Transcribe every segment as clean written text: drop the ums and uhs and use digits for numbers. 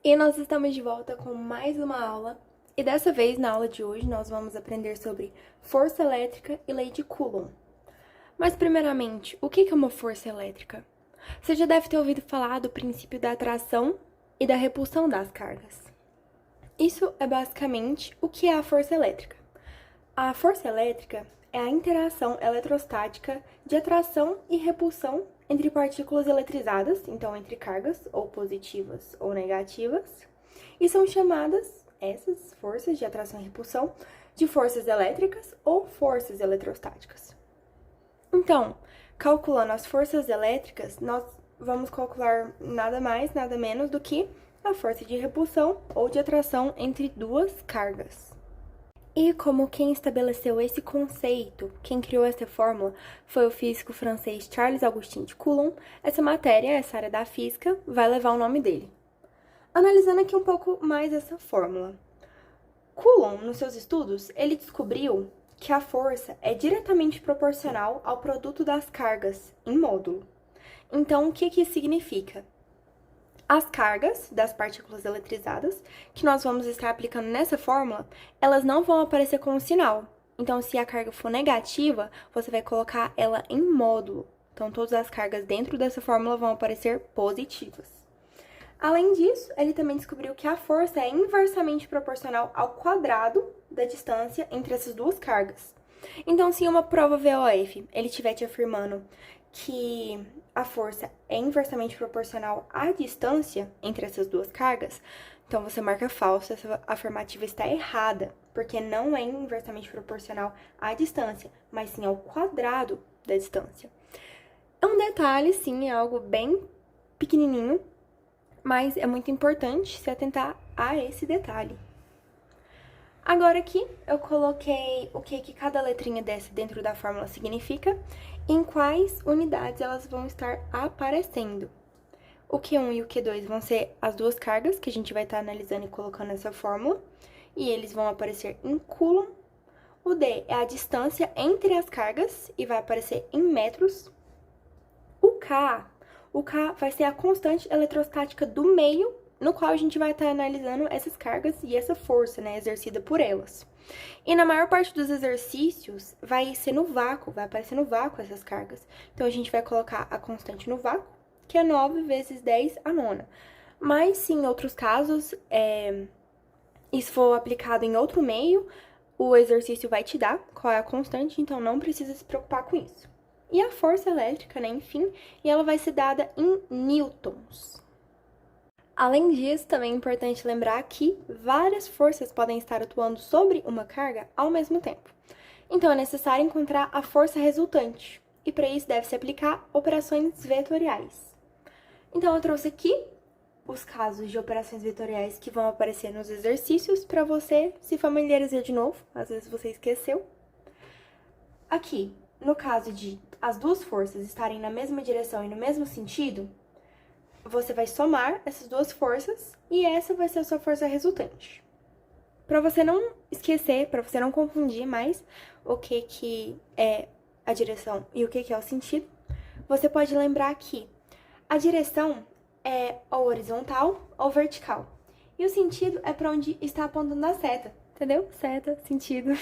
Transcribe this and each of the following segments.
E nós estamos de volta com mais uma aula, e dessa vez, na aula de hoje, nós vamos aprender sobre força elétrica e lei de Coulomb. Mas, primeiramente, o que é uma força elétrica? Você já deve ter ouvido falar do princípio da atração e da repulsão das cargas. Isso é basicamente o que é a força elétrica. A força elétrica é a interação eletrostática de atração e repulsão entre partículas eletrizadas, então entre cargas ou positivas ou negativas, e são chamadas, essas forças de atração e repulsão, de forças elétricas ou forças eletrostáticas. Então, calculando as forças elétricas, nós vamos calcular nada mais, nada menos do que a força de repulsão ou de atração entre duas cargas. E como quem estabeleceu esse conceito, quem criou essa fórmula, foi o físico francês Charles-Augustin de Coulomb, essa matéria, essa área da física, vai levar o nome dele. Analisando aqui um pouco mais essa fórmula. Coulomb, nos seus estudos, ele descobriu que a força é diretamente proporcional ao produto das cargas em módulo. Então, o que isso significa? As cargas das partículas eletrizadas, que nós vamos estar aplicando nessa fórmula, elas não vão aparecer como sinal. Então, se a carga for negativa, você vai colocar ela em módulo. Então, todas as cargas dentro dessa fórmula vão aparecer positivas. Além disso, ele também descobriu que a força é inversamente proporcional ao quadrado da distância entre essas duas cargas. Então, se em uma prova VOF ele estiver te afirmando que a força é inversamente proporcional à distância entre essas duas cargas, então você marca falso, essa afirmativa está errada, porque não é inversamente proporcional à distância, mas sim ao quadrado da distância. É um detalhe, sim, é algo bem pequenininho, mas é muito importante se atentar a esse detalhe. Agora aqui eu coloquei o que cada letrinha dessa dentro da fórmula significa e em quais unidades elas vão estar aparecendo. O Q1 e o Q2 vão ser as duas cargas que a gente vai estar analisando e colocando nessa fórmula, e eles vão aparecer em Coulomb. O D é a distância entre as cargas e vai aparecer em metros. O K vai ser a constante eletrostática do meio, no qual a gente vai estar analisando essas cargas e essa força, né, exercida por elas. E na maior parte dos exercícios, vai ser no vácuo, vai aparecer no vácuo essas cargas. Então, a gente vai colocar a constante no vácuo, que é 9 vezes 10 a nona. Mas, se em outros casos, isso for aplicado em outro meio, o exercício vai te dar qual é a constante, então não precisa se preocupar com isso. E a força elétrica, né, enfim, e ela vai ser dada em newtons. Além disso, também é importante lembrar que várias forças podem estar atuando sobre uma carga ao mesmo tempo. Então, é necessário encontrar a força resultante, e para isso deve-se aplicar operações vetoriais. Então, eu trouxe aqui os casos de operações vetoriais que vão aparecer nos exercícios para você se familiarizar de novo, às vezes você esqueceu. Aqui, no caso de as duas forças estarem na mesma direção e no mesmo sentido, você vai somar essas duas forças e essa vai ser a sua força resultante. Para você não esquecer, para você não confundir mais o que é a direção e o que é o sentido, você pode lembrar que a direção é ou horizontal ou vertical. E o sentido é para onde está apontando a seta, entendeu? Seta, sentido.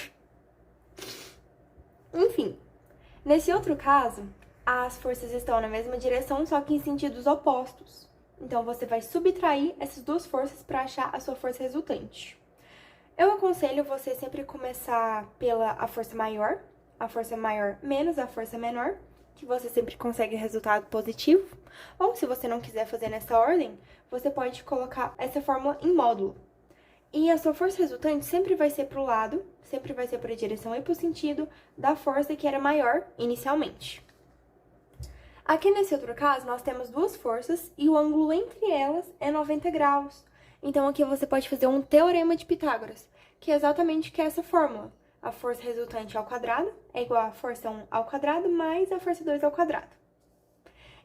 Enfim, nesse outro caso, as forças estão na mesma direção, só que em sentidos opostos. Então, você vai subtrair essas duas forças para achar a sua força resultante. Eu aconselho você sempre começar pela a força maior menos a força menor, que você sempre consegue resultado positivo. Ou, se você não quiser fazer nessa ordem, você pode colocar essa fórmula em módulo. E a sua força resultante sempre vai ser para o lado, sempre vai ser para a direção e para o sentido da força que era maior inicialmente. Aqui nesse outro caso, nós temos duas forças e o ângulo entre elas é 90 graus. Então, aqui você pode fazer um teorema de Pitágoras, que é exatamente que é essa fórmula. A força resultante ao quadrado é igual a força 1 ao quadrado mais a força 2 ao quadrado.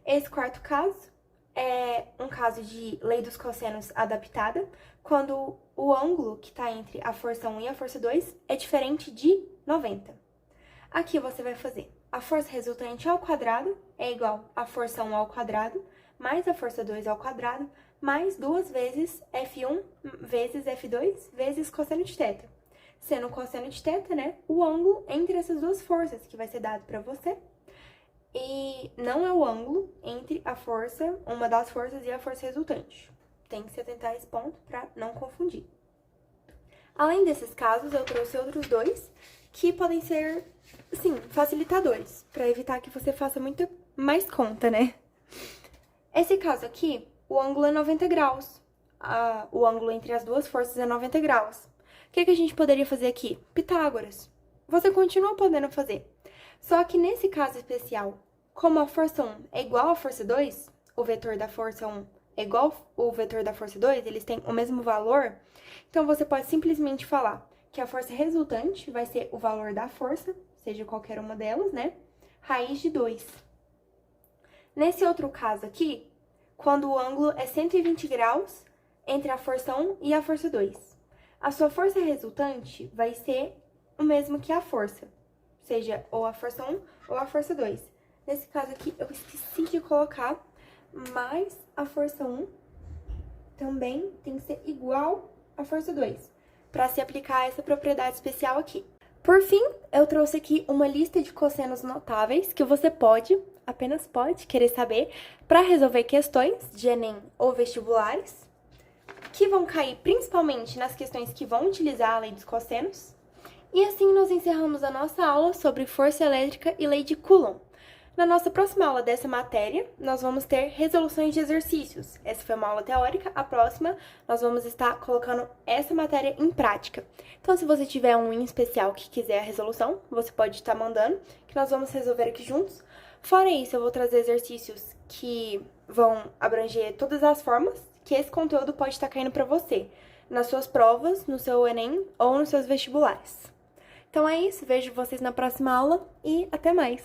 Esse quarto caso é um caso de lei dos cossenos adaptada, quando o ângulo que está entre a força 1 e a força 2 é diferente de 90. Aqui você vai fazer a força resultante ao quadrado é igual a força 1 ao quadrado mais a força 2 ao quadrado mais 2 vezes F1 vezes F2 vezes cosseno de θ. Sendo o cosseno de θ, né, o ângulo entre essas duas forças que vai ser dado para você. E não é o ângulo entre a força, uma das forças e a força resultante. Tem que se atentar a esse ponto para não confundir. Além desses casos, eu trouxe outros dois que podem ser, sim, facilitadores, para evitar que você faça muito mais conta, né? Esse caso aqui, o ângulo é 90 graus. O ângulo entre as duas forças é 90 graus. O que a gente poderia fazer aqui? Pitágoras. Você continua podendo fazer. Só que nesse caso especial, como a força 1 é igual à força 2, o vetor da força 1 é igual ao vetor da força 2, eles têm o mesmo valor, então você pode simplesmente falar que a força resultante vai ser o valor da força, seja qualquer uma delas, né? Raiz de 2. Nesse outro caso aqui, quando o ângulo é 120 graus entre a força 1 e a força 2, a sua força resultante vai ser o mesmo que a força, seja ou a força 1 ou a força 2. Nesse caso aqui, eu esqueci de colocar, mas a força 1 também tem que ser igual à força 2, para se aplicar essa propriedade especial aqui. Por fim, eu trouxe aqui uma lista de cossenos notáveis que você pode, apenas pode, querer saber para resolver questões de Enem ou vestibulares, que vão cair principalmente nas questões que vão utilizar a lei dos cossenos. E assim nós encerramos a nossa aula sobre força elétrica e lei de Coulomb. Na nossa próxima aula dessa matéria, nós vamos ter resoluções de exercícios. Essa foi uma aula teórica, a próxima nós vamos estar colocando essa matéria em prática. Então, se você tiver um em especial que quiser a resolução, você pode estar mandando, que nós vamos resolver aqui juntos. Fora isso, eu vou trazer exercícios que vão abranger todas as formas que esse conteúdo pode estar caindo para você, nas suas provas, no seu Enem ou nos seus vestibulares. Então é isso, vejo vocês na próxima aula e até mais!